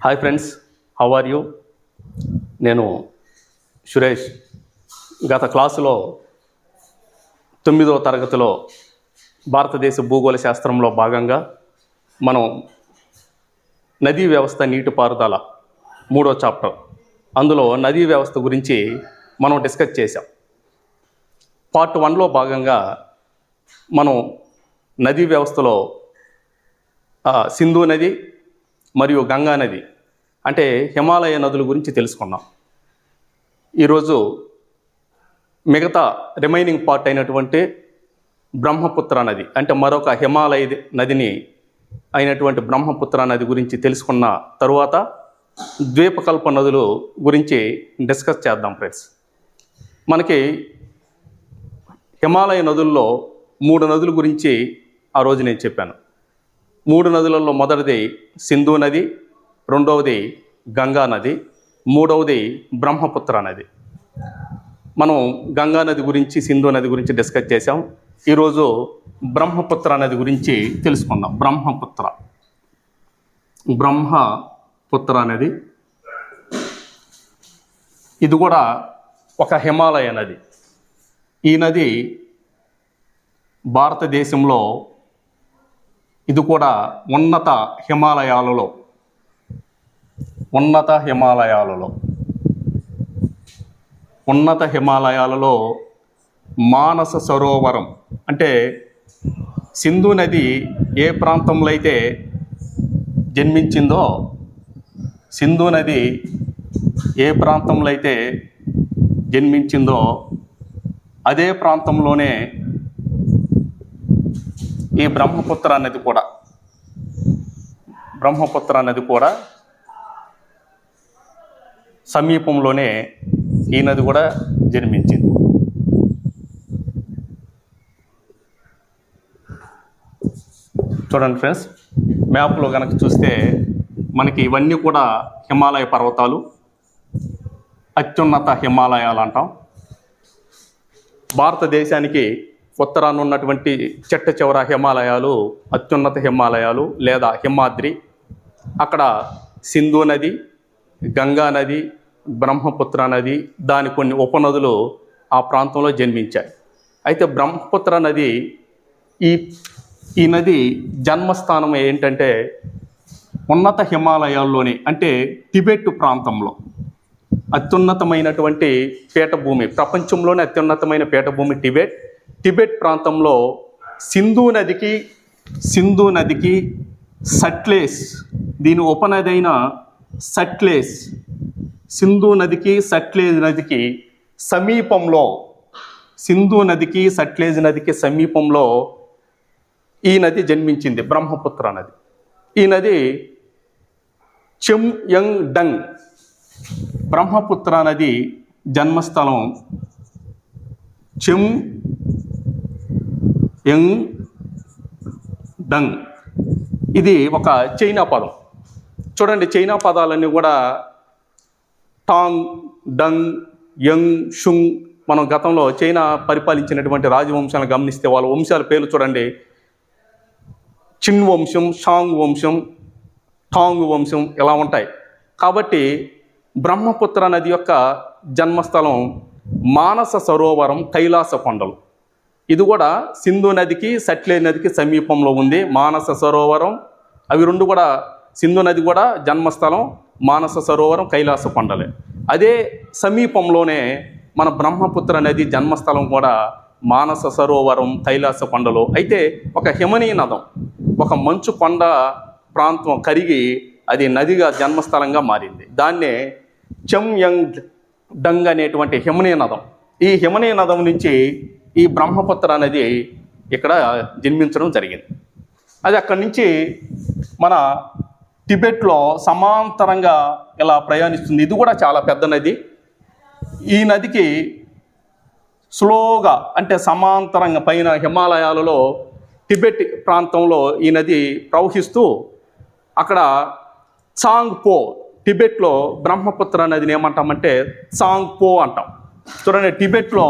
Hi friends, how are you? నేను సురేష్. గత క్లాసులో 9వ తరగతిలో భారతదేశ భూగోళ శాస్త్రంలో భాగంగా మనం నదీ వ్యవస్థ, నీటిపారుదల 3వ చాప్టర్, అందులో నదీ వ్యవస్థ గురించి మనం డిస్కస్ చేసాం. పార్ట్ 1లో భాగంగా మనం నదీ వ్యవస్థలో సింధు నది మరియు గంగా నది అంటే హిమాలయ నదుల గురించి తెలుసుకున్నాం. ఈరోజు మిగతా రిమైనింగ్ పార్ట్ అయినటువంటి బ్రహ్మపుత్ర నది అంటే మరొక హిమాలయ నదిని అయినటువంటి బ్రహ్మపుత్ర నది గురించి తెలుసుకున్న తరువాత ద్వీపకల్ప నదులు గురించి డిస్కస్ చేద్దాం ఫ్రెండ్స్. మనకి హిమాలయ నదుల్లో 3 నదుల గురించి ఆ రోజు నేను చెప్పాను. 3 నదులలో మొదటిది సింధు నది, రెండవది గంగా నది, మూడవది బ్రహ్మపుత్ర నది. మనం గంగా నది గురించి, సింధు నది గురించి డిస్కస్ చేసాం. ఈరోజు బ్రహ్మపుత్ర నది గురించి తెలుసుకుందాం. బ్రహ్మపుత్ర నది ఇది కూడా ఒక హిమాలయ నది. ఈ నది భారతదేశంలో ఇది కూడా ఉన్నత హిమాలయాలలో మానస సరోవరం అంటే సింధు నది ఏ ప్రాంతంలో అయితే జన్మించిందో అదే ప్రాంతంలోనే ఈ బ్రహ్మపుత్ర నది కూడా సమీపంలోనే ఈ నది కూడా జన్మించింది. చూడండి ఫ్రెండ్స్, మ్యాప్లో కనుక చూస్తే మనకి ఇవన్నీ కూడా హిమాలయ పర్వతాలు, అత్యున్నత హిమాలయాలు అంటాం. భారతదేశానికి ఉత్తరాన ఉన్నటువంటి చెట్ట చివర హిమాలయాలు అత్యున్నత హిమాలయాలు లేదా హిమాద్రి. అక్కడ సింధు నది, గంగా నది, బ్రహ్మపుత్ర నది, దాని కొన్ని ఉపనదులు ఆ ప్రాంతంలో జన్మించాయి. అయితే బ్రహ్మపుత్ర నది ఈ నది జన్మస్థానం ఏంటంటే ఉన్నత హిమాలయాల్లోని అంటే టిబెట్ ప్రాంతంలో అత్యున్నతమైనటువంటి పీఠభూమి, ప్రపంచంలోనే అత్యున్నతమైన పీఠభూమి టిబెట్ ప్రాంతంలో సింధు నదికి సట్లెజ్, దీని ఉపనది అయిన సట్లెజ్, సింధు నదికి సట్లెజ్ నదికి సమీపంలో ఈ నది జన్మించింది, బ్రహ్మపుత్ర నది. ఈ నది చెమ్యంగ్డంగ్, బ్రహ్మపుత్ర నది జన్మస్థలం చెమ్యంగ్డంగ్. ఇది ఒక చైనా పదం. చూడండి, చైనా పదాలన్నీ కూడా టాంగ్, డంగ్, యంగ్, షుంగ్. మనం గతంలో చైనా పరిపాలించినటువంటి రాజవంశాలను గమనిస్తే వాళ్ళ వంశాల పేర్లు చూడండి. చిన్ వంశం, షాంగ్ వంశం, టాంగ్ వంశం ఇలా ఉంటాయి. కాబట్టి బ్రహ్మపుత్ర నది యొక్క జన్మస్థలం మానస సరోవరం, కైలాస కొండలు. ఇది కూడా సింధు నదికి సట్లెజ్ నదికి సమీపంలో ఉంది మానస సరోవరం. అవి రెండు కూడా, సింధు నది కూడా జన్మస్థలం మానస సరోవరం, కైలాస కొండలే. అదే సమీపంలోనే మన బ్రహ్మపుత్ర నది జన్మస్థలం కూడా మానస సరోవరం, కైలాస కొండలు. అయితే ఒక హిమనీయ నదం, ఒక మంచు కొండ ప్రాంతం కరిగి అది నదిగా జన్మస్థలంగా మారింది. దాన్నే చెమ్యంగ్డంగ్ అనేటువంటి హిమనీయ నదం. ఈ హిమనీయ నదం నుంచి ఈ బ్రహ్మపుత్ర నది ఇక్కడ జన్మించడం జరిగింది. అది అక్కడి నుంచి మన టిబెట్లో సమాంతరంగా ఇలా ప్రయాణిస్తుంది. ఇది కూడా చాలా పెద్ద నది. ఈ నదికి స్లోగా అంటే సమాంతరంగా పైన హిమాలయాలలో టిబెట్ ప్రాంతంలో ఈ నది ప్రవహిస్తూ అక్కడ చాంగ్పో, టిబెట్లో బ్రహ్మపుత్ర నదిని ఏమంటామంటే చాంగ్పో అంటాం. చూడండి, టిబెట్లో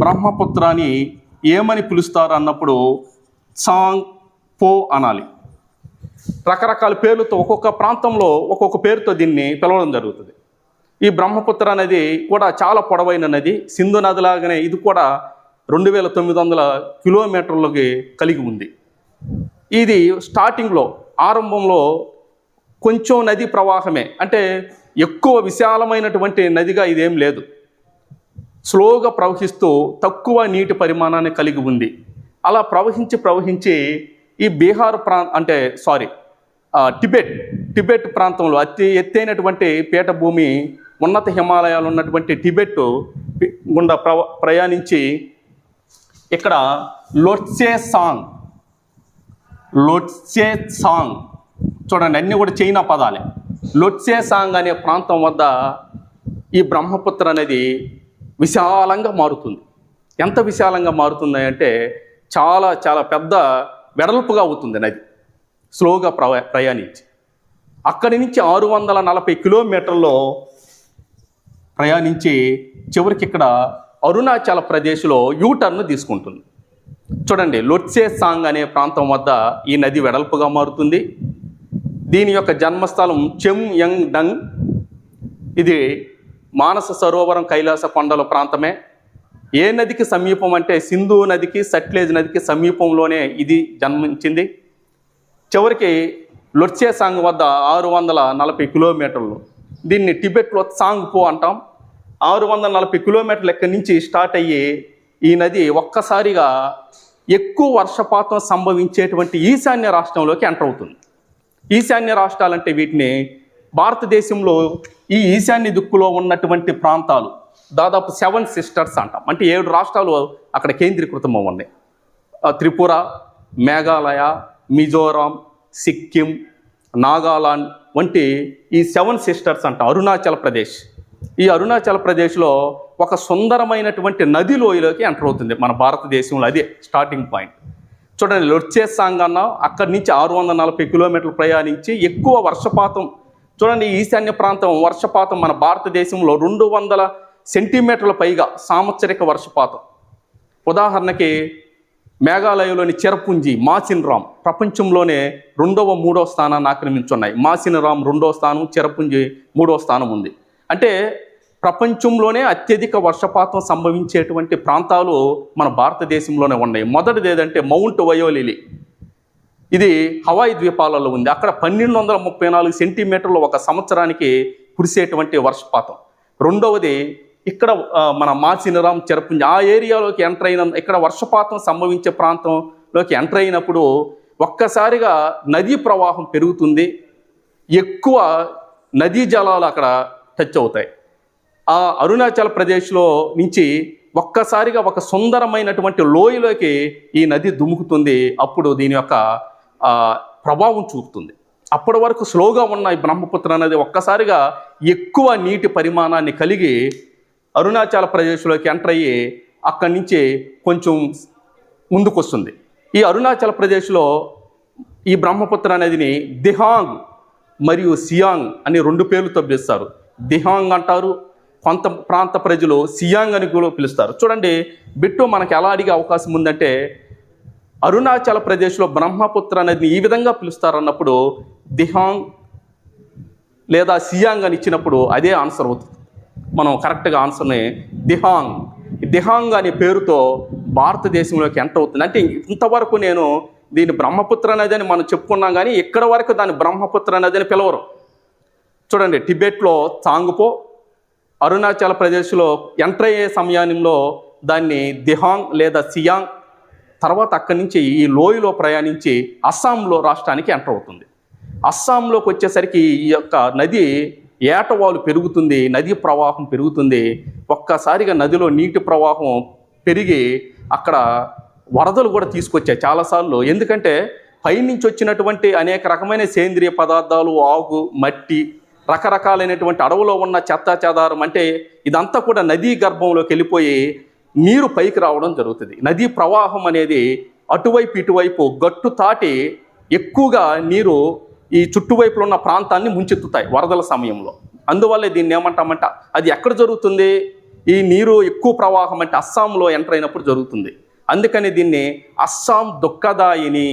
బ్రహ్మపుత్రాన్ని ఏమని పిలుస్తారు అన్నప్పుడు చాంగ్పో అనాలి. రకరకాల పేర్లతో ఒక్కొక్క ప్రాంతంలో ఒక్కొక్క పేరుతో దీన్ని పిలవడం జరుగుతుంది. ఈ బ్రహ్మపుత్ర నది కూడా చాలా పొడవైన నది. సింధు నదిలాగానే ఇది కూడా 2900 కిలోమీటర్లకి కలిగి ఉంది. ఇది స్టార్టింగ్లో ఆరంభంలో కొంచెం నది ప్రవాహమే, అంటే ఎక్కువ విశాలమైనటువంటి నదిగా ఇదేం లేదు. స్లోగా ప్రవహిస్తూ తక్కువ నీటి పరిమాణాన్ని కలిగి ఉంది. అలా ప్రవహించి ఈ బీహార్ టిబెట్ ప్రాంతంలో అతి ఎత్తైనటువంటి పీఠభూమి ఉన్నత హిమాలయాలు ఉన్నటువంటి టిబెట్ గుండా ప్రయాణించి ఇక్కడ లోట్సే సాంగ్ చూడండి, అన్నీ కూడా చైనా పదాలే. లోట్సే సాంగ్ అనే ప్రాంతం వద్ద ఈ బ్రహ్మపుత్ర అనేది విశాలంగా మారుతుంది. ఎంత విశాలంగా మారుతుంది అంటే చాలా చాలా పెద్ద వెడల్పుగా అవుతుంది నది. స్లోగా ప్రయాణించి అక్కడి నుంచి 640 కిలోమీటర్లో ప్రయాణించి చివరికి ఇక్కడ అరుణాచల్ ప్రదేశ్లో యూటర్న్ తీసుకుంటుంది. చూడండి, లోట్సే సాంగ్ అనే ప్రాంతం వద్ద ఈ నది వెడల్పుగా మారుతుంది. దీని యొక్క జన్మస్థలం చెంయండంగ్. ఇది మానస సరోవరం కైలాస కొండల ప్రాంతమే. ఏ నదికి సమీపం అంటే సింధు నదికి, సట్లెజ్ నదికి సమీపంలోనే ఇది జన్మించింది. చివరికి లోట్సే సాంగ్ వద్ద 640 కిలోమీటర్లు. దీన్ని టిబెట్లో సాంగ్పో అంటాం. 640 కిలోమీటర్లు ఎక్కడి నుంచి స్టార్ట్ అయ్యి ఈ నది ఒక్కసారిగా ఎక్కువ వర్షపాతం సంభవించేటువంటి ఈశాన్య రాష్ట్రంలోకి ఎంటర్ అవుతుంది. ఈశాన్య రాష్ట్రాలంటే వీటిని భారతదేశంలో ఈ ఈశాన్య దిక్కులో ఉన్నటువంటి ప్రాంతాలు దాదాపు 7 సిస్టర్స్ అంటాం. అంటే 7 రాష్ట్రాలు అక్కడ కేంద్రీకృతం ఉన్నాయి. త్రిపుర, మేఘాలయ, మిజోరాం, సిక్కిం, నాగాలాండ్ వంటి ఈ 7 సిస్టర్స్ అంటాం. అరుణాచల్ ప్రదేశ్, ఈ అరుణాచల్ ప్రదేశ్లో ఒక సుందరమైనటువంటి నది లోయలోకి ఎంటర్ అవుతుంది మన భారతదేశంలో. అదే స్టార్టింగ్ పాయింట్. చూడండి, లోట్సే సాంగ్ అన్నాం. అక్కడి నుంచి 640 కిలోమీటర్లు ప్రయాణించి ఎక్కువ వర్షపాతం. చూడండి, ఈశాన్య ప్రాంతం వర్షపాతం మన భారతదేశంలో 200 సెంటీమీటర్ల పైగా సాంవత్సరిక వర్షపాతం. ఉదాహరణకి మేఘాలయలోని చిరపుంజి, మాసిన్రామ్ ప్రపంచంలోనే 2వ 3వ స్థానాన్ని ఆక్రమించున్నాయి. మాసిన్రామ్ 2వ స్థానం, చిరపుంజి 3వ స్థానం ఉంది. అంటే ప్రపంచంలోనే అత్యధిక వర్షపాతం సంభవించేటువంటి ప్రాంతాలు మన భారతదేశంలోనే ఉన్నాయి. మొదటిది ఏదంటే మౌంట్ వయోలిలి. ఇది హవాయి ద్వీపాలలో ఉంది. అక్కడ 1234 సెంటీమీటర్లు ఒక సంవత్సరానికి కురిసేటువంటి వర్షపాతం. రెండవది ఇక్కడ మన మాసినరామ్, చిరపుంజి ఆ ఏరియాలోకి ఎంటర్ అయిన, ఇక్కడ వర్షపాతం సంభవించే ప్రాంతంలోకి ఎంటర్ అయినప్పుడు ఒక్కసారిగా నదీ ప్రవాహం పెరుగుతుంది. ఎక్కువ నదీ జలాలు అక్కడ టచ్ అవుతాయి. ఆ అరుణాచల్ ప్రదేశ్లో నుంచి ఒక్కసారిగా ఒక సుందరమైనటువంటి లోయలోకి ఈ నది దుముకుతుంది. అప్పుడు దీని యొక్క ప్రభావం చూపుతుంది. అప్పటి వరకు స్లోగా ఉన్న ఈ బ్రహ్మపుత్ర నది ఒక్కసారిగా ఎక్కువ నీటి పరిమాణాన్ని కలిగి అరుణాచల్ ప్రదేశ్లోకి ఎంటర్ అయ్యి అక్కడి నుంచి కొంచెం ముందుకొస్తుంది. ఈ అరుణాచల్ ప్రదేశ్లో ఈ బ్రహ్మపుత్ర నదిని దిహాంగ్ మరియు సియాంగ్ అని 2 పేర్లతో పిలుస్తారు. దిహాంగ్ అంటారు, కొంత ప్రాంత ప్రజలు సియాంగ్ అని కూడా పిలుస్తారు. చూడండి, బిట్టు మనకు ఎలా అడిగే అవకాశం ఉందంటే అరుణాచల్ ప్రదేశ్లో బ్రహ్మపుత్ర నదిని ఈ విధంగా పిలుస్తారు అన్నప్పుడు దిహాంగ్ లేదా సియాంగ్ అని ఇచ్చినప్పుడు అదే ఆన్సర్ అవుతుంది. మనం కరెక్ట్గా ఆన్సర్ని దిహాంగ్ అనే పేరుతో భారతదేశంలోకి ఎంటర్ అవుతుంది. అంటే ఇంతవరకు నేను దీన్ని బ్రహ్మపుత్ర నది అని మనం చెప్పుకున్నాం, కానీ ఇక్కడ వరకు దాన్ని బ్రహ్మపుత్ర నది అని పిలవరు. చూడండి, టిబెట్లో సాంగ్పో, అరుణాచల్ ప్రదేశ్లో ఎంటర్ అయ్యే సమయంలో దాన్ని దిహాంగ్ లేదా సియాంగ్, తర్వాత అక్కడి నుంచి ఈ లోయలో ప్రయాణించి అస్సాంలో రాష్ట్రానికి ఎంటర్ అవుతుంది. అస్సాంలోకి వచ్చేసరికి ఈ యొక్క నది ఏటవాలు పెరుగుతుంది, నదీ ప్రవాహం పెరుగుతుంది. ఒక్కసారిగా నదిలో నీటి ప్రవాహం పెరిగి అక్కడ వరదలు కూడా తీసుకొచ్చాయి చాలాసార్లు. ఎందుకంటే పైనుంచి వచ్చినటువంటి అనేక రకమైన సేంద్రియ పదార్థాలు, ఆగు, మట్టి, రకరకాలైనటువంటి అడవులో ఉన్న చెత్త చెదారం, అంటే ఇదంతా కూడా నదీ గర్భంలోకి వెళ్ళిపోయి నీరు పైకి రావడం జరుగుతుంది. నదీ ప్రవాహం అనేది అటువైపు ఇటువైపు గట్టు తాటి ఎక్కువగా నీరు ఈ చుట్టువైపులో ఉన్న ప్రాంతాన్ని ముంచెత్తుతాయి వరదల సమయంలో. అందువల్లే దీన్ని ఏమంటామంట, అది ఎక్కడ జరుగుతుంది, ఈ నీరు ఎక్కువ ప్రవాహం అంటే అస్సాంలో ఎంటర్ అయినప్పుడు జరుగుతుంది. అందుకని దీన్ని అస్సాం దుఃఖదాయిని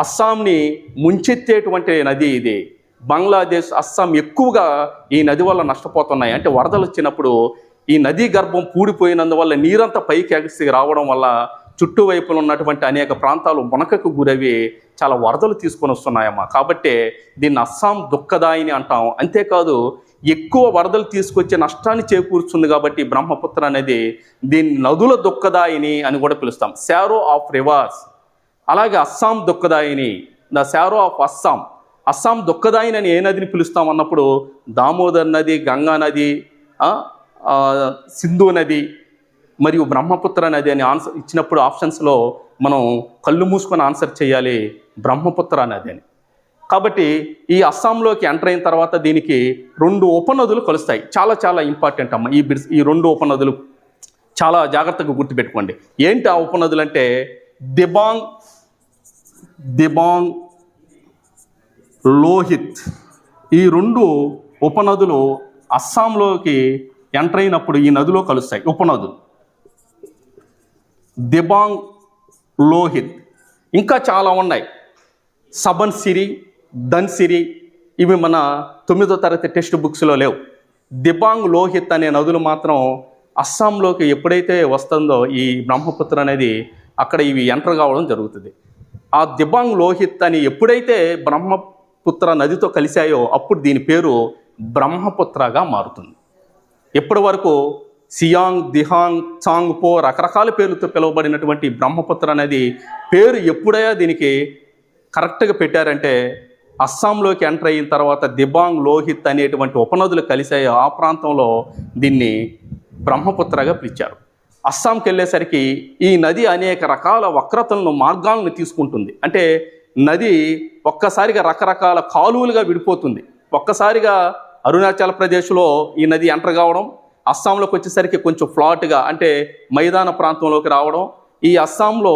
అస్సాంని ముంచెత్తేటువంటి నది ఇది. బంగ్లాదేశ్, అస్సాం ఎక్కువగా ఈ నది వల్ల నష్టపోతున్నాయి. అంటే వరదలు వచ్చినప్పుడు ఈ నదీ గర్భం పూడిపోయినందువల్ల నీరంతా పైకి ఎగసి రావడం వల్ల చుట్టువైపులు ఉన్నటువంటి అనేక ప్రాంతాలు మునకకు గురవి చాలా వరదలు తీసుకొని వస్తున్నాయమ్మా. కాబట్టి దీన్ని అస్సాం దుఃఖదాయిని అంటాం. అంతేకాదు ఎక్కువ వరదలు తీసుకొచ్చే నష్టాన్ని చేకూరుస్తుంది కాబట్టి బ్రహ్మపుత్ర అనేది దీన్ని నదుల దుఃఖదాయిని అని కూడా పిలుస్తాం, శారో ఆఫ్ రివర్స్. అలాగే అస్సాం దుఃఖదాయిని, ద శారో ఆఫ్ అస్సాం. అస్సాం దుఃఖదాయిని అని ఏ నదిని పిలుస్తాం అన్నప్పుడు దామోదర్ నది, గంగా నది, సింధు నది మరియు బ్రహ్మపుత్ర నది అని ఆన్సర్ ఇచ్చినప్పుడు ఆప్షన్స్లో మనం కళ్ళు మూసుకొని ఆన్సర్ చేయాలి బ్రహ్మపుత్ర నది అని. కాబట్టి ఈ అస్సాంలోకి ఎంటర్ అయిన తర్వాత దీనికి 2 ఉపనదులు కలుస్తాయి. చాలా చాలా ఇంపార్టెంట్ అమ్మ. ఈ 2 ఉపనదులు చాలా జాగ్రత్తగా గుర్తుపెట్టుకోండి. ఏంటి ఆ ఉపనదులు అంటే దిబాంగ్, లోహిత్. ఈ 2 ఉపనదులు అస్సాంలోకి ఎంటర్ అయినప్పుడు ఈ నదిలో కలుస్తాయి. ఉపనదులు దిబాంగ్, లోహిత్. ఇంకా చాలా ఉన్నాయి, సబన్సిరి, ధన్సిరి. ఇవి మన 9వ తరగతి టెక్స్ట్ బుక్స్లో లేవు. దిబాంగ్, లోహిత్ అనే నదులు మాత్రం అస్సాంలోకి ఎప్పుడైతే వస్తుందో ఈ బ్రహ్మపుత్ర అనేది అక్కడ ఇవి ఎంటర్ కావడం జరుగుతుంది. ఆ దిబాంగ్, లోహిత్ అని ఎప్పుడైతే బ్రహ్మపుత్ర నదితో కలిశాయో అప్పుడు దీని పేరు బ్రహ్మపుత్రగా మారుతుంది. ఎప్పటి వరకు సియాంగ్, దిహాంగ్, చాంగ్పో రకరకాల పేర్లతో పిలువబడినటువంటి బ్రహ్మపుత్ర అనేది పేరు ఎప్పుడైనా దీనికి కరెక్ట్గా పెట్టారంటే అస్సాంలోకి ఎంటర్ అయిన తర్వాత దిబాంగ్, లోహిత్ అనేటువంటి ఉపనదులు కలిసాయో ఆ ప్రాంతంలో దీన్ని బ్రహ్మపుత్రగా పిలిచారు. అస్సాంకి వెళ్ళేసరికి ఈ నది అనేక రకాల వక్రతలను, మార్గాలను తీసుకుంటుంది. అంటే నది ఒక్కసారిగా రకరకాల కాలువలుగా విడిపోతుంది. ఒక్కసారిగా అరుణాచల్ ప్రదేశ్లో ఈ నది ఎంటర్ కావడం, అస్సాంలోకి వచ్చేసరికి కొంచెం ఫ్లాట్గా అంటే మైదాన ప్రాంతంలోకి రావడం. ఈ అస్సాంలో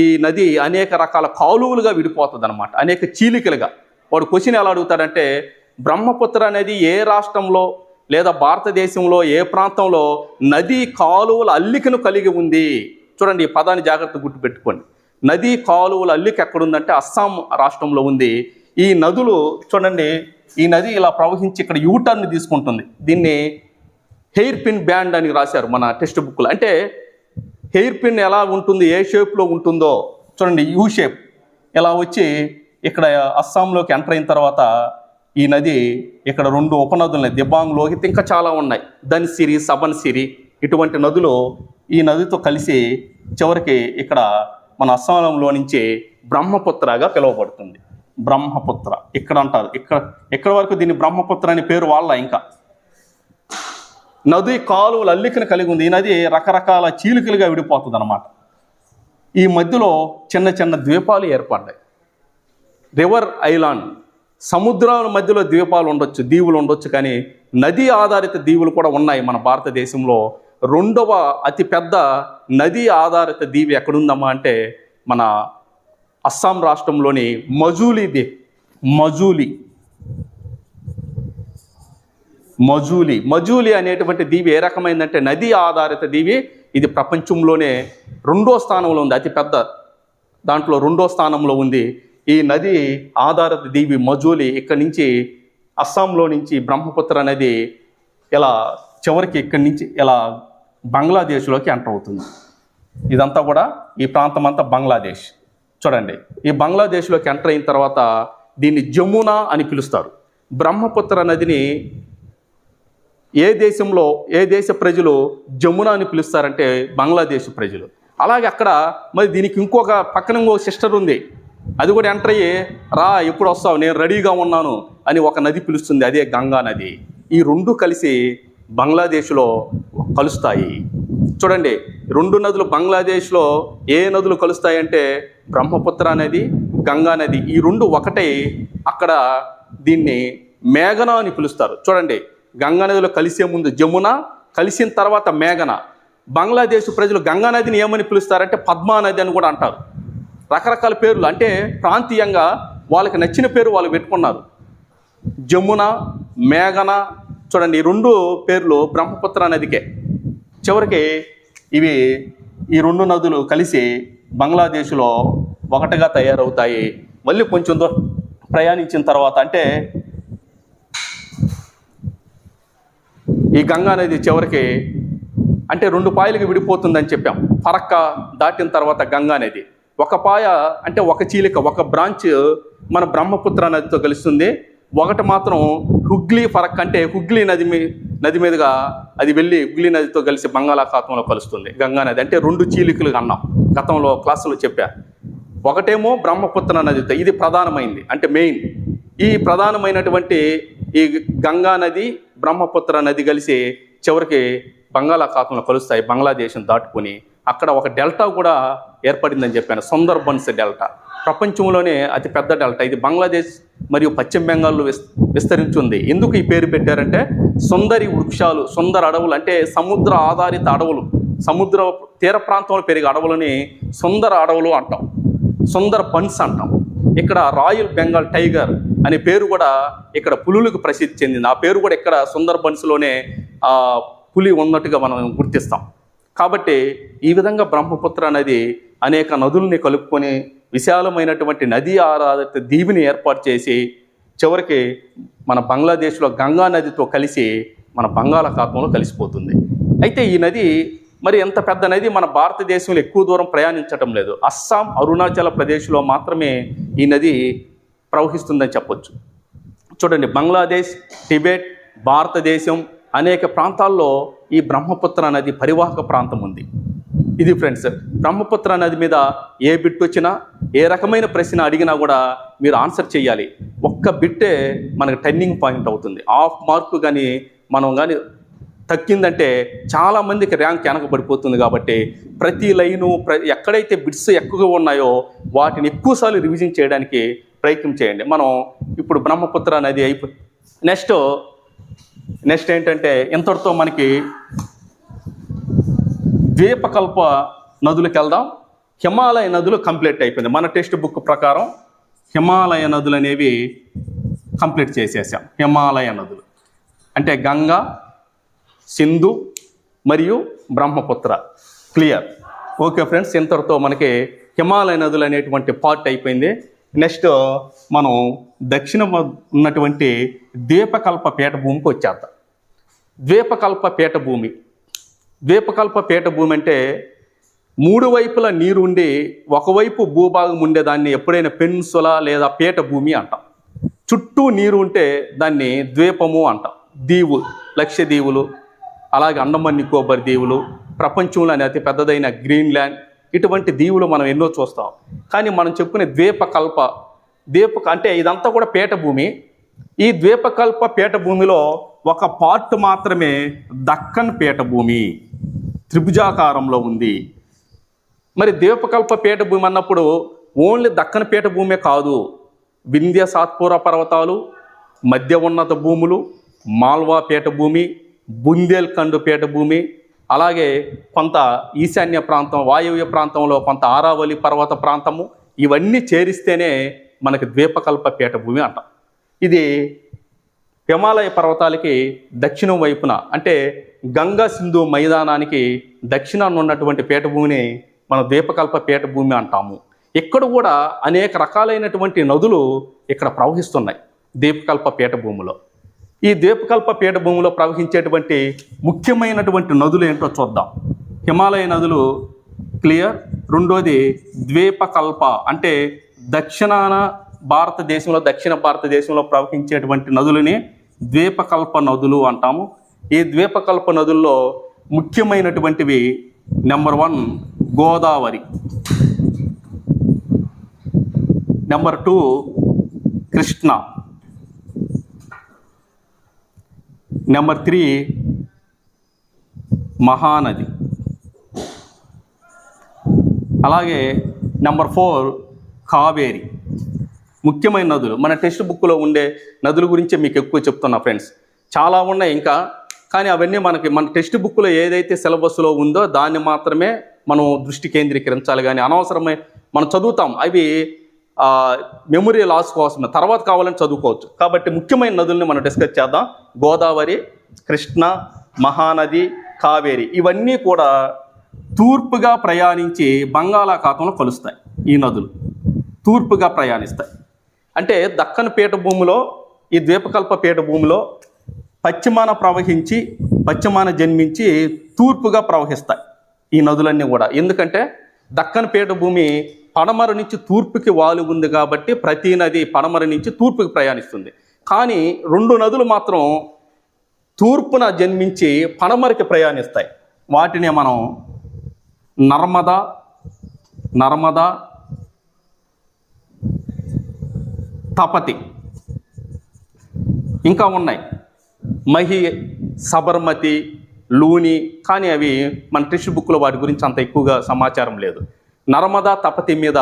ఈ నది అనేక రకాల కాలువలుగా విడిపోతుంది అనమాట, అనేక చీలికలుగా. వాడు క్వశ్చన్ ఎలా అడుగుతాడంటే బ్రహ్మపుత్ర అనేది ఏ రాష్ట్రంలో లేదా భారతదేశంలో ఏ ప్రాంతంలో నదీ కాలువల అల్లికను కలిగి ఉంది? చూడండి, ఈ పదాన్ని జాగ్రత్తగా గుర్తుపెట్టుకోండి. నదీ కాలువల అల్లిక ఎక్కడుందంటే అస్సాం రాష్ట్రంలో ఉంది. ఈ నదులు చూడండి, ఈ నది ఇలా ప్రవహించి ఇక్కడ యూటర్న్ తీసుకుంటుంది. దీన్ని హెయిర్ పిన్ బ్యాండ్ అని రాశారు మన టెక్స్ట్ బుక్లో. అంటే హెయిర్ పిన్ ఎలా ఉంటుంది, ఏ షేప్లో ఉంటుందో చూడండి, యూ షేప్ ఇలా వచ్చి ఇక్కడ అస్సాంలోకి ఎంటర్ అయిన తర్వాత ఈ నది ఇక్కడ 2 ఉపనదులు, దిబాంగ్, లోహిత్, ఇంకా చాలా ఉన్నాయి, ధన్సిరి, సబన్సిరి, ఇటువంటి నదులు ఈ నదితో కలిసి చివరికి ఇక్కడ మన అస్సాంలో నుంచి బ్రహ్మపుత్రగా పిలువబడుతుంది. బ్రహ్మపుత్ర ఇక్కడ అంటారు. ఇక్కడ వరకు దీన్ని బ్రహ్మపుత్ర అనే పేరు వాళ్ళ. ఇంకా నది కాలువల అల్లికను కలిగి ఉంది. ఈ నది రకరకాల చీలికలుగా విడిపోతుంది అన్నమాట. ఈ మధ్యలో చిన్న చిన్న ద్వీపాలు ఏర్పడ్డాయి, రివర్ ఐలాండ్. సముద్రాల మధ్యలో ద్వీపాలు ఉండొచ్చు, దీవులు ఉండొచ్చు, కానీ నదీ ఆధారిత దీవులు కూడా ఉన్నాయి మన భారతదేశంలో. 2వ అతిపెద్ద నదీ ఆధారిత దీవి ఎక్కడుందమ్మా అంటే మన అస్సాం రాష్ట్రంలోని మజూలీ దీప్. మజూలీ అనేటువంటి దీవి ఏ రకమైందంటే నదీ ఆధారిత దీవి. ఇది ప్రపంచంలోనే 2వ స్థానంలో ఉంది, అతిపెద్ద దాంట్లో 2వ స్థానంలో ఉంది ఈ నది ఆధారిత దీవి మజూలీ. ఇక్కడి నుంచి అస్సాంలో నుంచి బ్రహ్మపుత్ర నది ఇలా చివరికి ఇక్కడి నుంచి ఇలా బంగ్లాదేశ్లోకి ఎంటర్ అవుతుంది. ఇదంతా కూడా ఈ ప్రాంతం అంతా బంగ్లాదేశ్. చూడండి, ఈ బంగ్లాదేశ్లోకి ఎంటర్ అయిన తర్వాత దీన్ని జమునా అని పిలుస్తారు. బ్రహ్మపుత్ర నదిని ఏ దేశ ప్రజలు జమునా అని పిలుస్తారంటే బంగ్లాదేశ్ ప్రజలు. అలాగే అక్కడ మరి దీనికి ఇంకొక పక్కన ఇంకో సిస్టర్ ఉంది, అది కూడా ఎంటర్ అయ్యి రా ఎప్పుడు వస్తావు, నేను రెడీగా ఉన్నాను అని ఒక నది పిలుస్తుంది, అదే గంగా నది. ఈ 2 కలిసి బంగ్లాదేశ్లో కలుస్తాయి. చూడండి, 2 నదులు బంగ్లాదేశ్లో ఏ నదులు కలుస్తాయంటే బ్రహ్మపుత్ర నది, గంగా నది. ఈ 2 ఒకటే. అక్కడ దీన్ని మేఘన అని పిలుస్తారు. చూడండి, గంగా నదిలో కలిసే ముందు జమున, కలిసిన తర్వాత మేఘన. బంగ్లాదేశ్ ప్రజలు గంగా నదిని ఏమని పిలుస్తారంటే పద్మా నది అని కూడా అంటారు. రకరకాల పేర్లు, అంటే ప్రాంతీయంగా వాళ్ళకి నచ్చిన పేరు వాళ్ళు పెట్టుకున్నారు. జమున, మేఘన. చూడండి, ఈ 2 పేర్లు బ్రహ్మపుత్ర నదికే. చివరికి ఇవి ఈ 2 నదులు కలిసి బంగ్లాదేశ్లో ఒకటిగా తయారవుతాయి. మళ్ళీ కొంచెం దూరం ప్రయాణించిన తర్వాత అంటే ఈ గంగా నది చివరికి అంటే 2 పాయలుగా విడిపోతుందని చెప్పాం. ఫరక్కా దాటిన తర్వాత గంగా నది ఒక పాయ అంటే ఒక చీలిక ఒక బ్రాంచ్ మన బ్రహ్మపుత్ర నదితో కలుస్తుంది. ఒకటి మాత్రం హుగ్లీ ఫరక్ అంటే హుగ్లీ నది మీదుగా అది వెళ్ళి హుగ్లీ నదితో కలిసి బంగాళాఖాతంలో కలుస్తుంది గంగా నది. అంటే 2 చీలికలు అన్నాం గతంలో క్లాసులో చెప్పా. ఒకటేమో బ్రహ్మపుత్ర నదితో, ఇది ప్రధానమైంది అంటే మెయిన్. ఈ ప్రధానమైనటువంటి ఈ గంగా నది బ్రహ్మపుత్ర నది కలిసి చివరికి బంగాళాఖాతంలో కలుస్తాయి బంగ్లాదేశం దాటుకుని. అక్కడ ఒక డెల్టా కూడా ఏర్పడిందని చెప్పాను, సుందర్బన్స్ డెల్టా. ప్రపంచంలోనే అతి పెద్ద డెల్టా ఇది. బంగ్లాదేశ్ మరియు పశ్చిమ బెంగాల్లో విస్తరించింది. ఎందుకు ఈ పేరు పెట్టారంటే సుందరి వృక్షాలు, సుందర అడవులు అంటే సముద్ర ఆధారిత అడవులు, సముద్ర తీర ప్రాంతంలో పెరిగే అడవులని సుందర అడవులు అంటాం, సుందర్ బన్స్ అంటాం. ఇక్కడ రాయల్ బెంగాల్ టైగర్ అనే పేరు కూడా ఇక్కడ పులులకు ప్రసిద్ధి చెందింది. ఆ పేరు కూడా ఇక్కడ సుందర్ బన్స్లోనే పులి ఉన్నట్టుగా మనం గుర్తిస్తాం. కాబట్టి ఈ విధంగా బ్రహ్మపుత్ర నది అనేక నదుల్ని కలుపుకొని విశాలమైనటువంటి నదీ ఆధారిత దీవిని ఏర్పాటు చేసి చివరికి మన బంగ్లాదేశ్లో గంగా నదితో కలిసి మన బంగాళాఖాతంలో కలిసిపోతుంది. అయితే ఈ నది మరి ఎంత పెద్ద నది మన భారతదేశంలో ఎక్కువ దూరం ప్రయాణించటం లేదు. అస్సాం, అరుణాచల్ ప్రదేశ్లో మాత్రమే ఈ నది ప్రవహిస్తుందని చెప్పొచ్చు. చూడండి, బంగ్లాదేశ్, టిబెట్, భారతదేశం అనేక ప్రాంతాల్లో ఈ బ్రహ్మపుత్ర నది పరివాహక ప్రాంతం ఉంది. ఇది ఫ్రెండ్స్, బ్రహ్మపుత్ర నది మీద ఏ బిట్ వచ్చినా ఏ రకమైన ప్రశ్న అడిగినా కూడా మీరు ఆన్సర్ చేయాలి. ఒక్క బిట్టే మనకు టర్నింగ్ పాయింట్ అవుతుంది. హాఫ్ మార్కు కానీ మనం కానీ తగ్గిందంటే చాలామందికి ర్యాంక్ వెనకబడిపోతుంది. కాబట్టి ప్రతి లైను ఎక్కడైతే బిట్స్ ఎక్కువగా ఉన్నాయో వాటిని ఎక్కువసార్లు రివిజన్ చేయడానికి ప్రయత్నం చేయండి. మనం ఇప్పుడు బ్రహ్మపుత్ర నది అయిపోయి నెక్స్ట్ ఏంటంటే ఇంతటితో మనకి ద్వీపకల్ప నదులకు వెళ్దాం. హిమాలయ నదులు కంప్లీట్ అయిపోయింది. మన టెక్స్ట్ బుక్ ప్రకారం హిమాలయ నదులు అనేవి కంప్లీట్ చేసేసాం. హిమాలయ నదులు అంటే గంగా, సింధు మరియు బ్రహ్మపుత్ర. క్లియర్? ఓకే ఫ్రెండ్స్, ఇంతటితో మనకి హిమాలయ నదులు అనేటువంటి పార్ట్ అయిపోయింది. నెక్స్ట్ మనం దక్షిణ ఉన్నటువంటి ద్వీపకల్ప పీఠభూమికి వచ్చేద్దాం. ద్వీపకల్ప పీఠభూమి అంటే 3 వైపుల నీరు ఉండి ఒకవైపు భూభాగం ఉండేదాన్ని ఎప్పుడైనా పెన్సులా లేదా పీఠభూమి అంటాం. చుట్టూ నీరు ఉంటే దాన్ని ద్వీపము అంటాం. దీవు, లక్షద్వీపులు, అలాగే అండమాన్ నికోబార్ దీవులు, ప్రపంచంలోనే అతి పెద్దదైన గ్రీన్లాండ్, ఇటువంటి దీవులు మనం ఎన్నో చూస్తాం. కానీ మనం చెప్పుకునే ద్వీపకల్ప అంటే ఇదంతా కూడా పీఠభూమి. ఈ ద్వీపకల్ప పీఠభూమిలో ఒక పార్ట్ మాత్రమే దక్కన్ పీఠభూమి, త్రిభుజాకారంలో ఉంది. మరి ద్వీపకల్ప పీఠభూమి అన్నప్పుడు ఓన్లీ దక్కన్ పీఠభూమే కాదు, వింధ్య సాత్పురా పర్వతాలు, మధ్య ఉన్నత భూములు, మాల్వా పీఠభూమి, బుందేల్ఖండ్ పీఠభూమి, అలాగే కొంత ఈశాన్య ప్రాంతం, వాయువ్య ప్రాంతంలో కొంత ఆరావళి పర్వత ప్రాంతము, ఇవన్నీ చేరిస్తేనే మనకి ద్వీపకల్ప పీఠభూమి అంటాం. ఇది హిమాలయ పర్వతాలకి దక్షిణం వైపున అంటే గంగా సింధు మైదానానికి దక్షిణాన్ని ఉన్నటువంటి పీఠభూమిని మనం ద్వీపకల్ప పీఠభూమి అంటాము. ఇక్కడ కూడా అనేక రకాలైనటువంటి నదులు ఇక్కడ ప్రవహిస్తున్నాయి ద్వీపకల్ప పీఠభూమిలో. ఈ ద్వీపకల్ప పీఠభూమిలో ప్రవహించేటువంటి ముఖ్యమైనటువంటి నదులు ఏంటో చూద్దాం. హిమాలయ నదులు క్లియర్. రెండోది ద్వీపకల్ప అంటే దక్షిణ భారతదేశంలో ప్రవహించేటువంటి నదులని ద్వీపకల్ప నదులు అంటాము. ఈ ద్వీపకల్ప నదుల్లో ముఖ్యమైనటువంటివి number 1 Godavari, number 2 Krishna, number 3 Mahanadi, అలాగే నెంబర్ 4 కావేరి. ముఖ్యమైన నదులు. మన టెక్స్ట్ బుక్లో ఉండే నదుల గురించే మీకు ఎక్కువ చెప్తున్నా ఫ్రెండ్స్. చాలా ఉన్నాయి ఇంకా, కానీ అవన్నీ మన టెక్స్ట్ బుక్లో ఏదైతే సిలబస్లో ఉందో దాన్ని మాత్రమే మనం దృష్టి కేంద్రీకరించాలి. కానీ అనవసరమే మనం చదువుతాం, అవి మెమొరీ లాస్ కోసమే, తర్వాత కావాలని చదువుకోవచ్చు. కాబట్టి ముఖ్యమైన నదుల్ని మనం డిస్కస్ చేద్దాం. గోదావరి, కృష్ణ, మహానది, కావేరి, ఇవన్నీ కూడా తూర్పుగా ప్రయాణించి బంగాళాఖాతంలో కలుస్తాయి ఈ నదులు. తూర్పుగా ప్రయాణిస్తాయి. అంటే దక్కన్ పీఠభూమిలో, ఈ ద్వీపకల్ప పీఠభూమిలో పశ్చిమాన ప్రవహించి పశ్చిమాన జన్మించి తూర్పుగా ప్రవహిస్తాయి ఈ నదులన్నీ కూడా. ఎందుకంటే దక్కన్ పీఠభూమి పడమర నుంచి తూర్పుకి వాలి ఉంది కాబట్టి ప్రతి నది పడమర నుంచి తూర్పుకి ప్రయాణిస్తుంది. కానీ 2 నదులు మాత్రం తూర్పున జన్మించి పడమరకి ప్రయాణిస్తాయి. వాటినే మనం నర్మదా, తపతి, ఇంకా ఉన్నాయి మహి, సబర్మతి, లూని. కానీ అవి మన టెక్స్ట్ బుక్లో వాటి గురించి అంత ఎక్కువగా సమాచారం లేదు. నర్మదా, తపతి మీద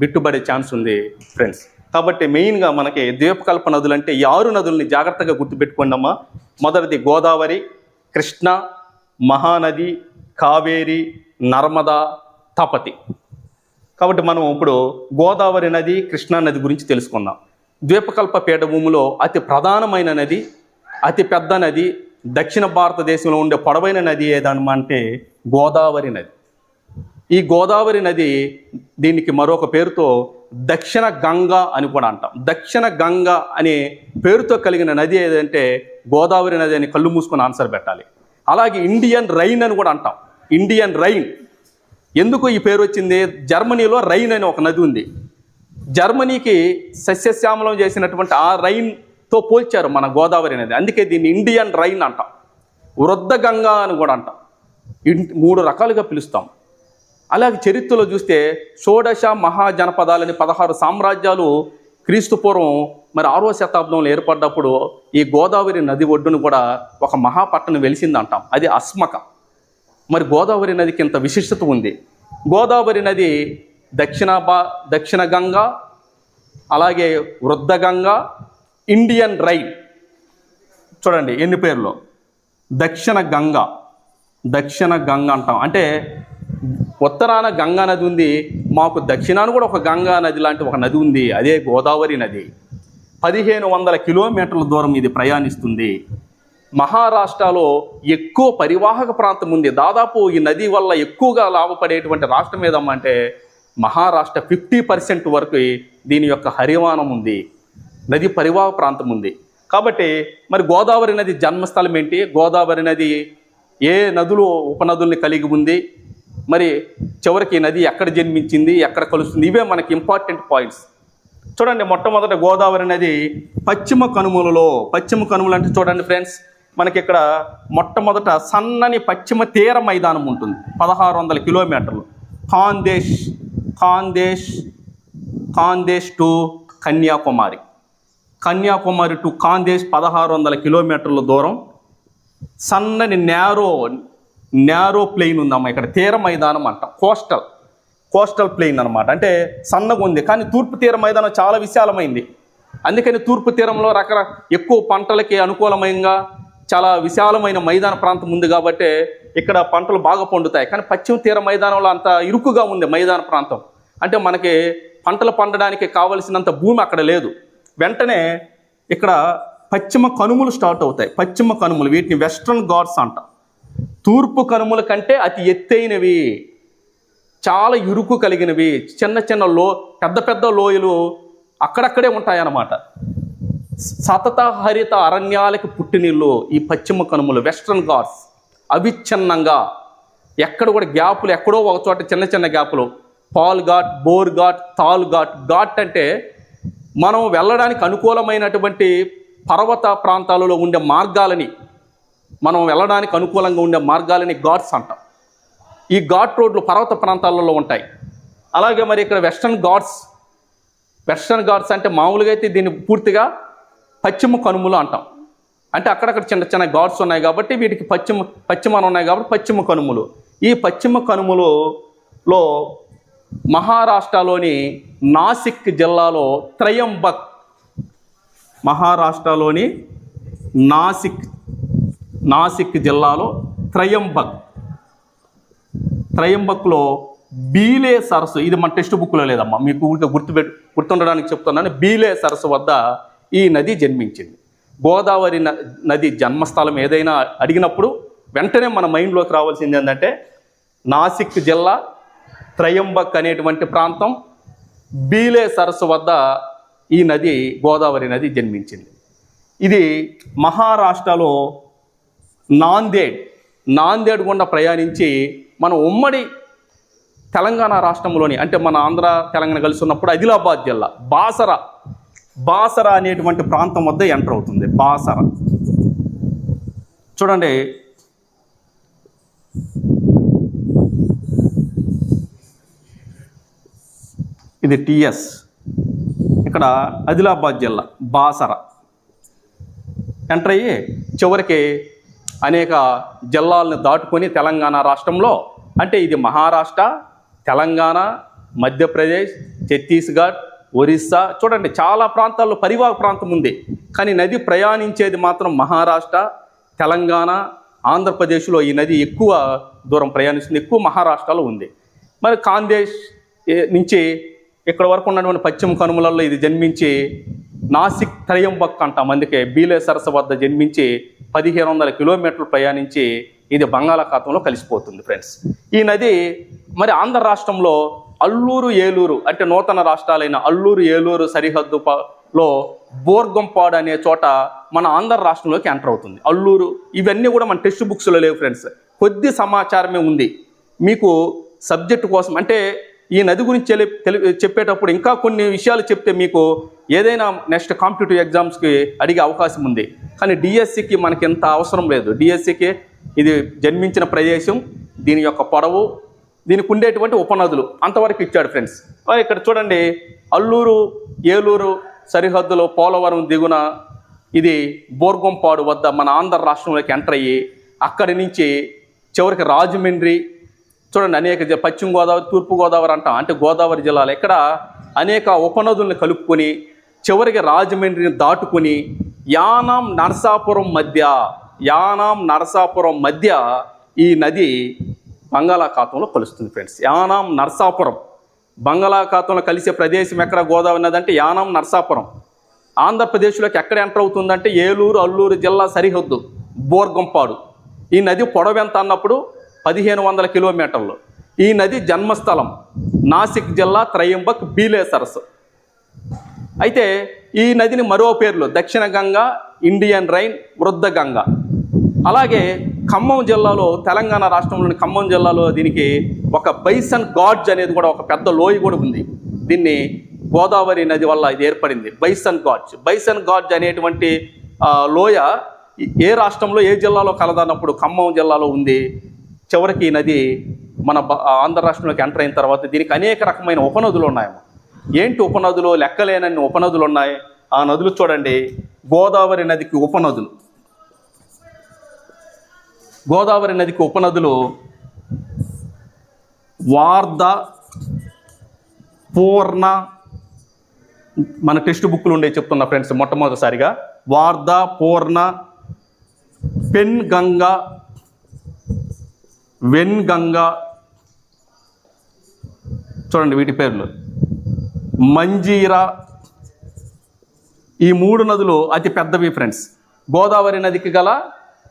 బిట్టుబడే ఛాన్స్ ఉంది ఫ్రెండ్స్. కాబట్టి మెయిన్గా మనకి ద్వీపకల్ప నదులు అంటే ఈ 6 నదుల్ని జాగ్రత్తగా గుర్తుపెట్టుకోండి అమ్మా. మొదటిది గోదావరి, కృష్ణ, మహానది, కావేరి, నర్మదా, తపతి. కాబట్టి మనం ఇప్పుడు గోదావరి నది, కృష్ణా నది గురించి తెలుసుకుందాం. ద్వీపకల్ప పీఠభూమిలో అతి ప్రధానమైన నది, అతి పెద్ద నది, దక్షిణ భారతదేశంలో ఉండే పొడవైన నది ఏదన్నమా అంటే గోదావరి నది. ఈ గోదావరి నది, దీనికి మరొక పేరుతో దక్షిణ గంగా అని కూడా అంటాం. దక్షిణ గంగా అనే పేరుతో కలిగిన నది ఏదంటే గోదావరి నది అని కళ్ళు మూసుకొని ఆన్సర్ పెట్టాలి. అలాగే ఇండియన్ రైన్ అని కూడా అంటాం. ఇండియన్ రైన్ ఎందుకు ఈ పేరు వచ్చింది? జర్మనీలో రైన్ అని ఒక నది ఉంది. జర్మనీకి సస్యశ్యామలం చేసినటువంటి ఆ రైన్తో పోల్చారు మన గోదావరి నది. అందుకే దీన్ని ఇండియన్ రైన్ అంటాం. వృద్ధ గంగా అని కూడా అంటాం. 3 రకాలుగా పిలుస్తాం. అలాగే చరిత్రలో చూస్తే షోడశ మహాజనపదాలని 16 సామ్రాజ్యాలు క్రీస్తుపూర్వం మరి 6వ శతాబ్దంలో ఏర్పడ్డప్పుడు ఈ గోదావరి నది ఒడ్డును కూడా ఒక మహాపట్టణం వెలిసిందంటాం. అది అస్మక. మరి గోదావరి నదికి ఇంత విశిష్టత ఉంది. గోదావరి నది దక్షిణ గంగా, అలాగే వృద్ధ గంగా, ఇండియన్ రైన్. చూడండి ఎన్ని పేర్లు. దక్షిణ గంగా అంటాం. అంటే ఉత్తరాన గంగా నది ఉంది, మాకు దక్షిణాన కూడా ఒక గంగా నది లాంటి ఒక నది ఉంది, అదే గోదావరి నది. 1500 కిలోమీటర్ల దూరం ఇది ప్రయాణిస్తుంది. మహారాష్ట్రలో ఎక్కువ పరివాహక ప్రాంతం ఉంది. దాదాపు ఈ నది వల్ల ఎక్కువగా లాభపడేటువంటి రాష్ట్రం ఏదమ్మంటే మహారాష్ట్ర. 50% వరకు దీని యొక్క హరివానం ఉంది, నది పరివాహక ప్రాంతం ఉంది. కాబట్టి మరి గోదావరి నది జన్మస్థలం ఏంటి? గోదావరి నది ఏ నదులు ఉపనదుల్ని కలిగి ఉంది? మరి చివరికి నది ఎక్కడ జన్మించింది, ఎక్కడ కలుస్తుంది? ఇవే మనకి ఇంపార్టెంట్ పాయింట్స్. చూడండి, మొట్టమొదట గోదావరి నది పశ్చిమ కనుమలు అంటే చూడండి ఫ్రెండ్స్, మనకి ఇక్కడ మొట్టమొదట సన్నని పశ్చిమ తీర మైదానం ఉంటుంది. 1600 కిలోమీటర్లు. ఖాందేశ్ టు కన్యాకుమారి టు ఖాందేశ్ 1600 కిలోమీటర్ల దూరం. సన్నని నేరో ప్లెయిన్ ఉందమ్మా. ఇక్కడ తీర మైదానం అంటాం. కోస్టల్ ప్లెయిన్ అనమాట. అంటే సన్నగా ఉంది, కానీ తూర్పు తీర మైదానం చాలా విశాలమైంది. అందుకని తూర్పు తీరంలో ఎక్కువ పంటలకి అనుకూలమైనగా చాలా విశాలమైన మైదాన ప్రాంతం ఉంది కాబట్టి ఇక్కడ పంటలు బాగా పండుతాయి. కానీ పశ్చిమ తీర మైదానంలో అంత ఇరుకుగా ఉంది మైదాన ప్రాంతం. అంటే మనకి పంటలు పండడానికి కావలసినంత భూమి అక్కడ లేదు. వెంటనే ఇక్కడ పశ్చిమ కనుమలు స్టార్ట్ అవుతాయి. పశ్చిమ కనుమలు, వీటిని వెస్ట్రన్ ఘాట్స్ అంటాం. తూర్పు కనుమల కంటే అతి ఎత్తైనవి, చాలా ఇరుకు కలిగినవి, చిన్న పెద్ద లోయలు అక్కడక్కడే ఉంటాయన్నమాట. సతత హరిత అరణ్యాలకు పుట్టినీళ్ళు ఈ పశ్చిమ కనుమలు, వెస్ట్రన్ ఘాట్స్. అవిచ్ఛిన్నంగా ఎక్కడ కూడా గ్యాపులు, ఎక్కడో ఒక చోట చిన్న గ్యాపులు. పాల్ ఘాట్, బోర్ ఘాట్, తాల్ ఘాట్. ఘాట్ అంటే మనం వెళ్ళడానికి అనుకూలమైనటువంటి పర్వత ప్రాంతాలలో ఉండే మార్గాలని, మనం వెళ్ళడానికి అనుకూలంగా ఉండే మార్గాలని ఘాట్స్ అంటాం. ఈ ఘాట్ రోడ్లు పర్వత ప్రాంతాలలో ఉంటాయి. అలాగే మరి ఇక్కడ వెస్ట్రన్ ఘాట్స్ అంటే మామూలుగా అయితే దీన్ని పూర్తిగా పశ్చిమ కనుమలు అంటాం. అంటే అక్కడక్కడ చిన్న ఘాట్స్ ఉన్నాయి కాబట్టి వీటికి పశ్చిమాన ఉన్నాయి కాబట్టి పశ్చిమ కనుమలు. ఈ పశ్చిమ కనుమలలో మహారాష్ట్రలోని నాసిక్ జిల్లాలో మహారాష్ట్రలోని నాసిక్ జిల్లాలో త్రయంబక్లో బీలే సరస్సు, ఇది మన టెక్స్ట్ బుక్లో లేదమ్మా, మీకు గుర్తుండడానికి చెప్తున్నాను. బీలే సరస్సు వద్ద ఈ నది జన్మించింది. గోదావరి నది జన్మస్థలం ఏదైనా అడిగినప్పుడు వెంటనే మన మైండ్లోకి రావాల్సింది ఏంటంటే నాసిక్ జిల్లా, త్రయంబక్ అనేటువంటి ప్రాంతం, బీలే సరస్సు వద్ద ఈ నది గోదావరి నది జన్మించింది. ఇది మహారాష్ట్రలో నాందేడ్ గుండా ప్రయాణించి మన ఉమ్మడి తెలంగాణ రాష్ట్రంలోని, అంటే మన ఆంధ్ర తెలంగాణ కలిసి ఉన్నప్పుడు ఆదిలాబాద్ జిల్లా బాసర అనేటువంటి ప్రాంతం వద్ద ఎంటర్ అవుతుంది. బాసర చూడండి, ఇది టిఎస్, ఇక్కడ ఆదిలాబాద్ జిల్లా బాసర ఎంటర్ అయ్యి చివరికి అనేక జిల్లాలను దాటుకొని తెలంగాణ రాష్ట్రంలో, అంటే ఇది మహారాష్ట్ర, తెలంగాణ, మధ్యప్రదేశ్, ఛత్తీస్గఢ్, ఒరిస్సా, చూడండి చాలా ప్రాంతాల్లో పరివాహక ప్రాంతం ఉంది. కానీ నది ప్రయాణించేది మాత్రం మహారాష్ట్ర, తెలంగాణ, ఆంధ్రప్రదేశ్లో ఈ నది ఎక్కువ దూరం ప్రయాణిస్తుంది, ఎక్కువ మహారాష్ట్రలో ఉంది. మరి ఖాందేశ్ నుంచి ఇక్కడ వరకు ఉన్నటువంటి పశ్చిమ కనుమలలో ఇది జన్మించి నాసిక్ త్రయంబక్ అంటాం, అందుకే బీలే సరస్సు వద్ద జన్మించి 1500 కిలోమీటర్లు ప్రయాణించి ఇది బంగాళాఖాతంలో కలిసిపోతుంది ఫ్రెండ్స్. ఈ నది మరి ఆంధ్ర రాష్ట్రంలో అల్లూరు ఏలూరు, అంటే నూతన రాష్ట్రాలైన అల్లూరు ఏలూరు సరిహద్దులో బోర్గంపాడు అనే చోట మన ఆంధ్ర రాష్ట్రంలోకి ఎంటర్ అవుతుంది. అల్లూరు ఇవన్నీ కూడా మన టెక్స్ట్ బుక్స్లో లేవు ఫ్రెండ్స్, కొద్ది సమాచారమే ఉంది మీకు సబ్జెక్టు కోసం. అంటే ఈ నది గురించి చెప్పేటప్పుడు ఇంకా కొన్ని విషయాలు చెప్తే మీకు ఏదైనా నెక్స్ట్ కాంపిటేటివ్ ఎగ్జామ్స్కి అడిగే అవకాశం ఉంది. కానీ డిఎస్సికి మనకి ఎంత అవసరం లేదు. డిఎస్సికి ఇది జన్మించిన ప్రదేశం, దీని యొక్క పొడవు, దీనికి ఉండేటువంటి ఉపనదులు అంతవరకు ఇచ్చాడు ఫ్రెండ్స్. ఇక్కడ చూడండి, అల్లూరు ఏలూరు సరిహద్దులో పోలవరం దిగున ఇది బోర్గంపాడు వద్ద మన ఆంధ్ర రాష్ట్రంలోకి ఎంటర్ అయ్యి అక్కడి నుంచి చివరికి రాజమండ్రి, చూడండి అనేక పశ్చిమ గోదావరి, తూర్పు గోదావరి అంటాం, అంటే గోదావరి జిల్లాలో ఇక్కడ అనేక ఉపనదుల్ని కలుపుకొని చివరికి రాజమండ్రిని దాటుకొని యానాం నరసాపురం మధ్య ఈ నది బంగాళాఖాతంలో కలుస్తుంది ఫ్రెండ్స్. యానాం నరసాపురం బంగాళాఖాతంలో కలిసే ప్రదేశం ఎక్కడ గోదావరి నది అంటే యానాం నరసాపురం. ఆంధ్రప్రదేశ్లోకి ఎక్కడ ఎంటర్ అవుతుందంటే ఏలూరు అల్లూరు జిల్లా సరిహద్దు బోర్గంపాడు. ఈ నది పొడవు ఎంత అన్నప్పుడు 1500 కిలోమీటర్లు. ఈ నది జన్మస్థలం నాసిక్ జిల్లా త్రయంబక్ బీలే సరస్సు. అయితే ఈ నదిని మరో పేర్లు దక్షిణ గంగా, ఇండియన్ రైన్, వృద్ధ గంగా. అలాగే ఖమ్మం జిల్లాలో, తెలంగాణ రాష్ట్రంలోని ఖమ్మం జిల్లాలో దీనికి ఒక బైసన్ గాడ్జ్ అనేది కూడా ఒక పెద్ద లోయ కూడా ఉంది. దీన్ని గోదావరి నది వల్ల ఇది ఏర్పడింది, బైసన్ గాడ్జ్ అనేటువంటి లోయ ఏ రాష్ట్రంలో ఏ జిల్లాలో కలదన్నప్పుడు ఖమ్మం జిల్లాలో ఉంది. చివరికి ఈ నది మన ఆంధ్ర రాష్ట్రంలోకి ఎంటర్ అయిన తర్వాత దీనికి అనేక రకమైన ఉపనదులు ఉన్నాయి. ఏంటి ఉపనదులు? లెక్కలేనన్ని ఉపనదులు ఉన్నాయి. ఆ నదులు చూడండి, గోదావరి నదికి ఉపనదులు వార్ధ, పూర్ణ, మన టెక్స్ట్ బుక్లు ఉండే చెప్తున్నా ఫ్రెండ్స్. మొట్టమొదటిసారిగా వార్ధ, పూర్ణ, పెన్గంగా, వెన్గంగా, చూడండి వీటి పేర్లు, మంజీరా. ఈ 3 నదులు అతి పెద్దవి ఫ్రెండ్స్. గోదావరి నదికి గల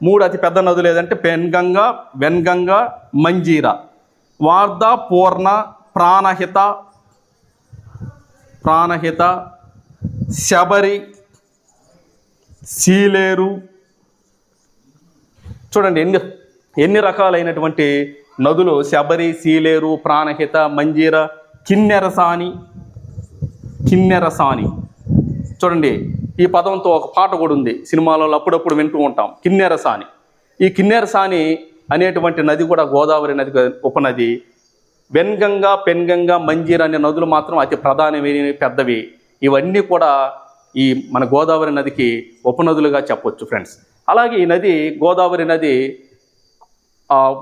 3 అతి పెద్ద నదులు ఏదంటే పెన్గంగా, వెన్గంగా, మంజీరా. వార్ధ, పూర్ణ, ప్రాణహిత, శబరి, సీలేరు. చూడండి ఎన్ని రకాలైనటువంటి నదులు, శబరి, సీలేరు, ప్రాణహిత, మంజీర, కిన్నెరసాని. చూడండి ఈ పదంతో ఒక పాట కూడా ఉంది, సినిమాలలో అప్పుడప్పుడు వింటూ ఉంటాం, కిన్నెరసాని. ఈ కిన్నెరసాని అనేటువంటి నది కూడా గోదావరి నది ఉపనది. వెన్గంగా, పెన్గంగా, మంజీర అనే నదులు మాత్రం అతి ప్రధానమైనవి, పెద్దవి. ఇవన్నీ కూడా ఈ మన గోదావరి నదికి ఉపనదులుగా చెప్పొచ్చు ఫ్రెండ్స్. అలాగే ఈ నది, గోదావరి నది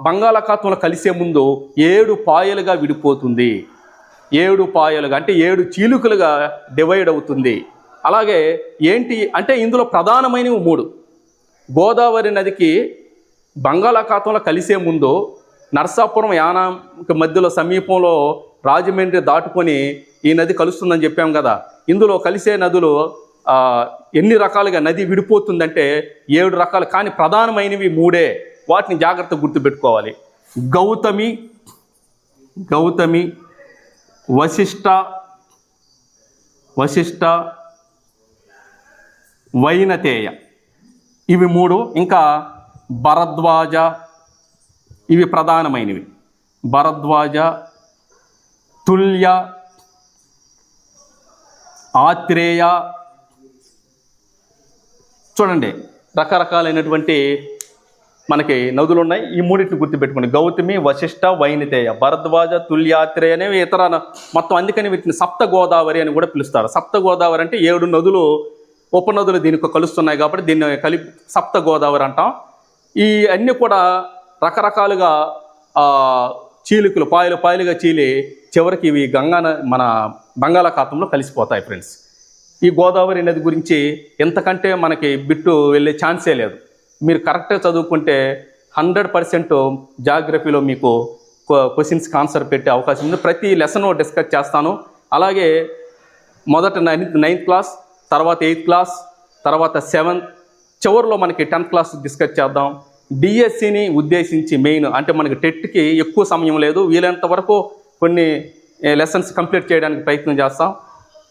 బంగాళాఖాతంలో కలిసే ముందు 7 పాయలుగా విడిపోతుంది. 7 పాయలుగా అంటే 7 చీలుకలుగా డివైడ్ అవుతుంది. అలాగే ఏంటి అంటే ఇందులో ప్రధానమైనవి 3. గోదావరి నదికి బంగాళాఖాతంలో కలిసే ముందు నరసాపురం, యానాంకి మధ్యలో సమీపంలో రాజమండ్రి దాటుకొని ఈ నది కలుస్తుందని చెప్పాం కదా. ఇందులో కలిసే నదులు ఎన్ని రకాలుగా నది విడిపోతుందంటే 7 రకాలు, కానీ ప్రధానమైనవి 3. వాటిని జాగ్రత్తగా గుర్తుపెట్టుకోవాలి. గౌతమి, వశిష్ట, వశిష్ట, వైనతేయ, ఇవి 3. ఇంకా భరద్వాజ, ఇవి ప్రధానమైనవి. భరద్వాజ, తుల్య, ఆత్రేయ. చూడండి రకరకాలైనటువంటి మనకి నదులు ఉన్నాయి. ఈ మూడింటిని గుర్తుపెట్టుకోండి. గౌతమి, వశిష్ట, వైనతేయ, భరద్వాజ, తుల్యాత్రేయ అనేవి ఇతర మొత్తం. అందుకని వీటిని సప్త గోదావరి అని కూడా పిలుస్తారు. సప్త గోదావరి అంటే 7 నదులు ఉపనదులు దీనికి కలుస్తున్నాయి కాబట్టి దీన్ని కలిపి సప్త గోదావరి అంటాం. ఈ అన్నీ కూడా రకరకాలుగా చీలికలు పాయలుగా చీలి చివరికి ఇవి మన బంగాళాఖాతంలో కలిసిపోతాయి ఫ్రెండ్స్. ఈ గోదావరి నది గురించి ఎంతకంటే మనకి బిట్టు వెళ్ళే ఛాన్సే లేదు. మీరు కరెక్ట్గా చదువుకుంటే 100% జాగ్రఫీలో మీకు క్వశ్చన్స్కి ఆన్సర్ పెట్టే అవకాశం ఉంది. ప్రతి లెసన్ డిస్కస్ చేస్తాను. అలాగే మొదట 9th క్లాస్, తర్వాత 8th క్లాస్, తర్వాత 7th, చివరిలో మనకి 10th క్లాస్ డిస్కస్ చేద్దాం. డిఎస్సిని ఉద్దేశించి మెయిన్ అంటే మనకి టెట్కి ఎక్కువ సమయం లేదు. వీలైనంత వరకు కొన్ని లెసన్స్ కంప్లీట్ చేయడానికి ప్రయత్నం చేస్తాం.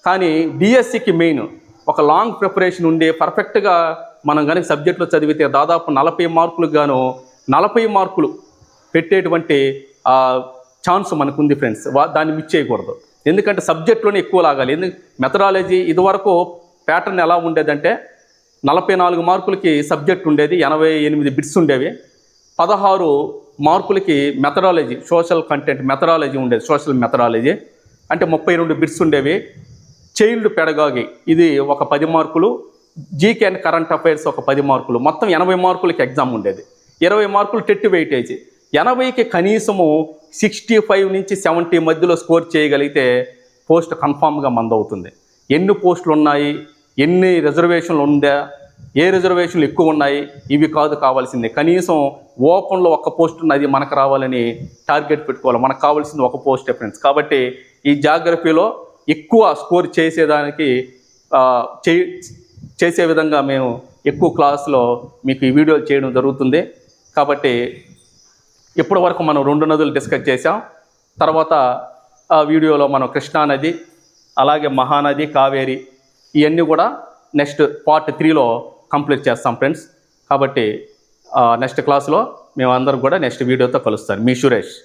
కానీ డిఎస్సికి మెయిన్ ఒక లాంగ్ ప్రిపరేషన్ ఉండి పర్ఫెక్ట్గా మనం కనుక సబ్జెక్టులో చదివితే దాదాపు 40 మార్కులకు గాను 40 మార్కులు పెట్టేటువంటి ఛాన్స్ మనకు ఉంది ఫ్రెండ్స్. దాన్ని మిస్ చేయకూడదు. ఎందుకంటే సబ్జెక్టులోనే ఎక్కువ లాగాలి. మెథడాలజీ ఇదివరకు ప్యాటర్న్ ఎలా ఉండేదంటే 44 మార్కులకి సబ్జెక్ట్ ఉండేది, 88 బిట్స్ ఉండేవి. 16 మార్కులకి మెథడాలజీ, సోషల్ కంటెంట్ మెథడాలజీ ఉండేది. సోషల్ మెథడాలజీ అంటే 32 బిట్స్ ఉండేవి. చైల్డ్ పెడగాగి ఇది ఒక 10 మార్కులు, జీకే అండ్ కరెంట్ అఫైర్స్ ఒక 10 మార్కులు, మొత్తం 80 మార్కులకి ఎగ్జామ్ ఉండేది. 20 మార్కులు టెట్ వెయిటేజ్. 80కి కనీసము 65 నుంచి 70 మధ్యలో స్కోర్ చేయగలిగితే పోస్ట్ కన్ఫామ్గా మందవుతుంది. ఎన్ని పోస్టులు ఉన్నాయి, ఎన్ని రిజర్వేషన్లు ఉందా, ఏ రిజర్వేషన్లు ఎక్కువ ఉన్నాయి, ఇవి కాదు కావాల్సింది. కనీసం ఓపెన్లో ఒక పోస్ట్ ఉన్నది మనకు రావాలని టార్గెట్ పెట్టుకోవాలి. మనకు కావాల్సింది ఒక పోస్ట్ ఫ్రెండ్స్. కాబట్టి ఈ జాగ్రఫీలో ఎక్కువ స్కోర్ చేసేదానికి చేసే విధంగా మేము ఎక్కువ క్లాస్లో మీకు ఈ వీడియోలు చేయడం జరుగుతుంది. కాబట్టి ఇప్పటి వరకు మనం 2 నదులు డిస్కస్ చేసాం. తర్వాత ఆ వీడియోలో మనం కృష్ణానది, అలాగే మహానది, కావేరి ఇవన్నీ కూడా నెక్స్ట్ పార్ట్ 3లో కంప్లీట్ చేస్తాం ఫ్రెండ్స్. కాబట్టి నెక్స్ట్ క్లాస్లో మేము అందరం కూడా నెక్స్ట్ వీడియోతో కలుస్తాం. మీ సురేష్.